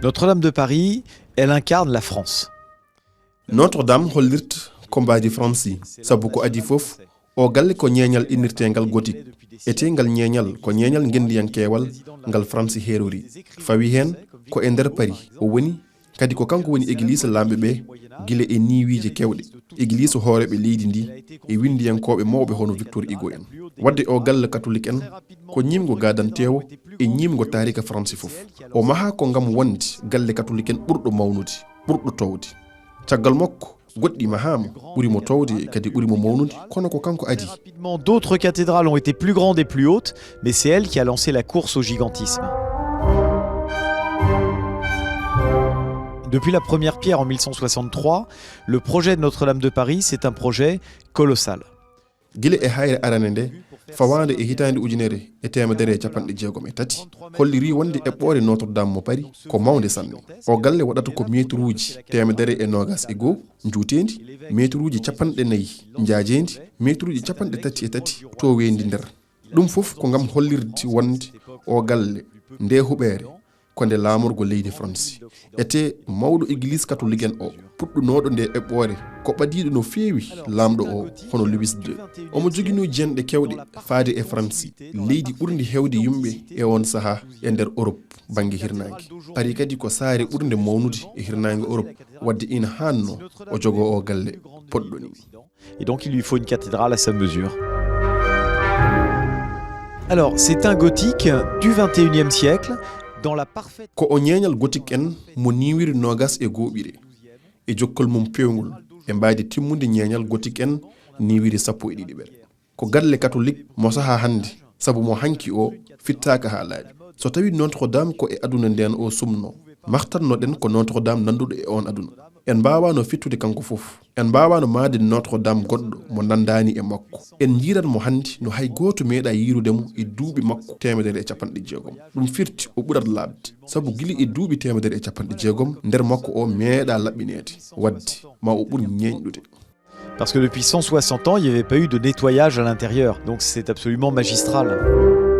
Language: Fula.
Notre-Dame de Paris, elle incarne la France. Notre-Dame hollirt kombaji franci sabu ko adi fof o galle ko ñeñal innirtengal gothique ete ngal ñeñal ko ñeñal gendiyankewal ngal franci herori fawi hen ko e nder Paris o woni kadi ko kanko woni église lambe be gile e niwije kewde église hooreɓe leydi ndi e windiyankoɓe mawɓe hono Victor Hugo en wadde o galle catholique en ko ñimgo gadantewo e ñimgo tarika franci fof o maha ko ngam wondi galle catholique en ɓurɗo mawnude ɓurɗo towde caggal makko goɗɗi mahama ɓuri mo towde kadi ɓuri mo mawnude kono ko kanko adi. Rapidement, d'autres cathédrales ont été plus grandes et plus hautes, mais c'est elle qui a lancé la course au gigantisme. Depuis la première pierre en 1163, le projet de Notre-Dame de Paris, c'est un projet colossal. Gile e hayre arane nde fawande e hitande ujunere e temedere capanɗe jeegom e tati holliri wonde eɓɓore Notre-Dame mo Paris ko mawde sanne o galle waɗata ko métre uji temedere e nogas e goho juutendi métre uji capanɗe nayyi jaajendi métre uji capanɗe tati e tati to wendi nder ɗum fof ko ngam hollirde wonde o galle nde huɓere ko nde laamorgo leydi France ete mawɗo église catholique en o puɗɗunoɗo nde eɓɓore ko ɓadiɗo no feewi lamɗo o hono Louis II omo jogino jenɗe kewɗe faade e France leydi ɓurdi hewde yumɓe e on saaha e nder Europe banggue hirnangue Paris kadi ko saare ɓurde mawnude e hirnangue Europe wadde ina hanno o jogo o galle poɗɗo ni. Et donc il lui faut une cathédrale à sa mesure. Alors c'est un gothique du 21e siècle dans la parfaite... ko o ñeñal gothique en mo niwiri nogas e goɓire e jokkol mum pewngol e mbayde timmude ñeñal gothique en niwiri 12 ɓere ko galle catholique mo saha hande sabu mo hanki o fittaka ha laaɓi so tawi Notre-Dame ko e aduna nden o sumno martannoɗen ko Notre-Dame nanduɗo e on aduna en mbawano fittude kanko fof en mbawano maade Notre-Dame goɗɗo mo nandani e makko en jiirat mo hande no hay goto meeɗa yirudemo e duuɓi makko 150 ɗum firti o ɓurat labde sabu guili e duuɓi 150 nder makko o meeɗa laɓɓinede wadde ma o ɓuur ñeñɗude. Parce que depuis 160 ans, il n'y avait pas eu de nettoyage à l'intérieur, donc c'est absolument magistral.